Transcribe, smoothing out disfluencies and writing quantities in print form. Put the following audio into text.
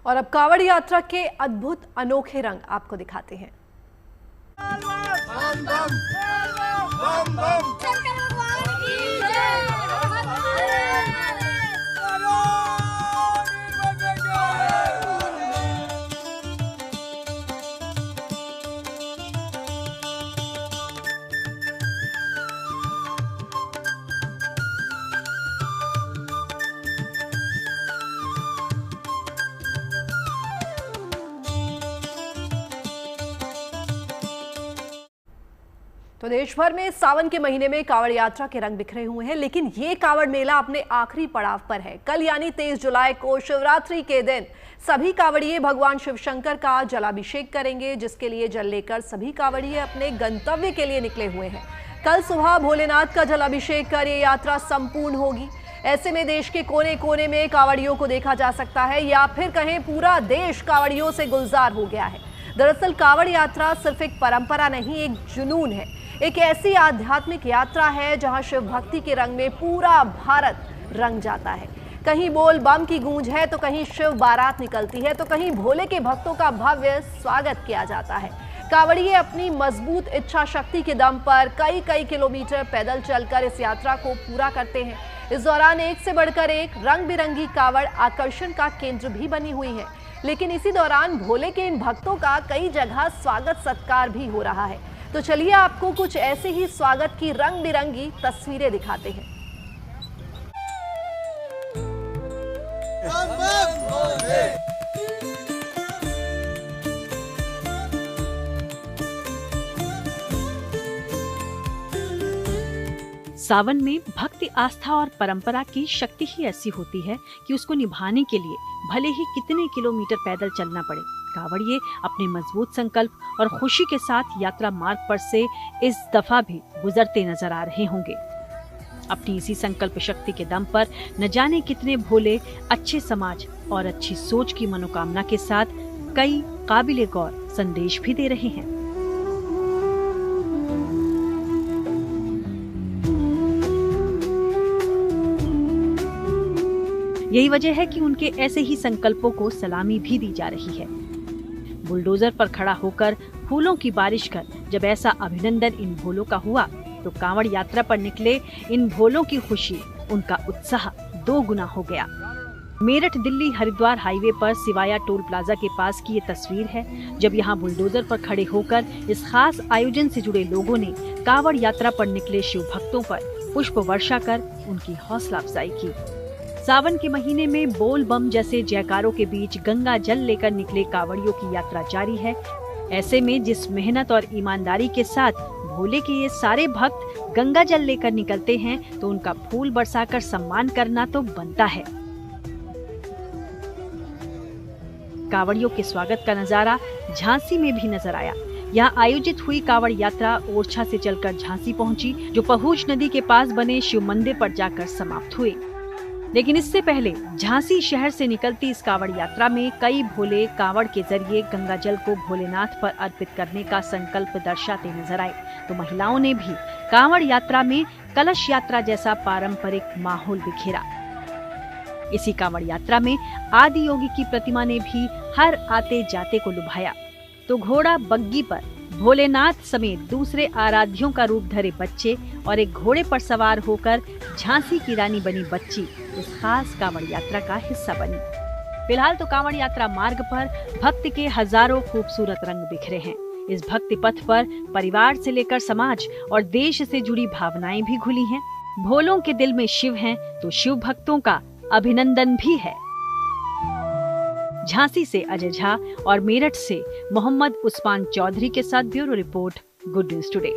और अब कांवड़ यात्रा के अद्भुत अनोखे रंग आपको दिखाते हैं। बम बम बम बम शंकर भगवान की जय। तो देश भर में सावन के महीने में कांवड़ यात्रा के रंग बिखरे हुए हैं, लेकिन ये कांवड़ मेला अपने आखिरी पड़ाव पर है। कल यानी 23 जुलाई को शिवरात्रि के दिन सभी कांवड़िये भगवान शिव शंकर का जलाभिषेक करेंगे, जिसके लिए जल लेकर सभी कांवड़िये अपने गंतव्य के लिए निकले हुए हैं। कल सुबह भोलेनाथ का जलाभिषेक कर ये यात्रा संपूर्ण होगी। ऐसे में देश के कोने कोने में कांवड़ियों को देखा जा सकता है, या फिर कहें पूरा देश कांवड़ियों से गुलजार हो गया है। दरअसल कांवड़ यात्रा सिर्फ एक परंपरा नहीं, एक जुनून है। एक ऐसी आध्यात्मिक यात्रा है जहां शिव भक्ति के रंग में पूरा भारत रंग जाता है। कहीं बोल बम की गूंज है, तो कहीं शिव बारात निकलती है, तो कहीं भोले के भक्तों का भव्य स्वागत किया जाता है। कांवड़िये अपनी मजबूत इच्छा शक्ति के दम पर कई कई किलोमीटर पैदल चलकर इस यात्रा को पूरा करते हैं। इस दौरान एक से बढ़कर एक रंग बिरंगी कांवड़ आकर्षण का केंद्र भी बनी हुई है। लेकिन इसी दौरान भोले के इन भक्तों का कई जगह स्वागत सत्कार भी हो रहा है। तो चलिए आपको कुछ ऐसे ही स्वागत की रंग बिरंगी तस्वीरें दिखाते हैं। सावन में भक्ति, आस्था और परंपरा की शक्ति ही ऐसी होती है कि उसको निभाने के लिए भले ही कितने किलोमीटर पैदल चलना पड़े, कांवड़िये अपने मजबूत संकल्प और खुशी के साथ यात्रा मार्ग पर से इस दफा भी गुजरते नजर आ रहे होंगे। अपनी इसी संकल्प शक्ति के दम पर न जाने कितने भोले अच्छे समाज और अच्छी सोच की मनोकामना के साथ कई काबिले गौर संदेश भी दे रहे हैं। यही वजह है कि उनके ऐसे ही संकल्पों को सलामी भी दी जा रही है। बुलडोजर पर खड़ा होकर फूलों की बारिश कर जब ऐसा अभिनंदन इन भोलों का हुआ, तो कांवड़ यात्रा पर निकले इन भोलों की खुशी, उनका उत्साह 2 गुना हो गया। मेरठ दिल्ली हरिद्वार हाईवे पर सिवाया टोल प्लाजा के पास की ये तस्वीर है, जब यहाँ बुलडोजर पर खड़े होकर इस खास आयोजन से जुड़े लोगों ने कांवड़ यात्रा पर निकले शिव भक्तों पर पुष्प वर्षा कर उनकी हौसला अफजाई की। सावन के महीने में बोल बम जैसे जयकारों के बीच गंगा जल लेकर निकले कांवड़ियों की यात्रा जारी है। ऐसे में जिस मेहनत और ईमानदारी के साथ भोले के ये सारे भक्त गंगा जल लेकर निकलते हैं, तो उनका फूल बरसाकर सम्मान करना तो बनता है। कांवड़ियों के स्वागत का नजारा झांसी में भी नजर आया। यहाँ आयोजित हुई कांवड़ यात्रा ओरछा से चलकर झांसी पहुंची, जो पहुंच नदी के पास बने शिव मंदिर पर जाकर समाप्त हुई। लेकिन इससे पहले झांसी शहर से निकलती इस कांवड़ यात्रा में कई भोले कांवड़ के जरिए गंगा जल को भोलेनाथ पर अर्पित करने का संकल्प दर्शाते नजर आए, तो महिलाओं ने भी कांवड़ यात्रा में कलश यात्रा जैसा पारंपरिक माहौल बिखेरा। इसी कांवड़ यात्रा में आदि योगी की प्रतिमा ने भी हर आते जाते को लुभाया, तो घोड़ा बग्गी पर भोलेनाथ समेत दूसरे आराध्यों का रूप धरे बच्चे और एक घोड़े पर सवार होकर झांसी की रानी बनी बच्ची इस खास कांवड़ यात्रा का हिस्सा बनी। फिलहाल तो कांवड़ यात्रा मार्ग पर भक्त के हजारों खूबसूरत रंग बिखरे हैं। इस भक्ति पथ पर परिवार से लेकर समाज और देश से जुड़ी भावनाएं भी घुली हैं। भोलों के दिल में शिव हैं, तो शिव भक्तों का अभिनंदन भी है। झांसी से अजय झा और मेरठ से मोहम्मद उस्मान चौधरी के साथ bureau report, good news today.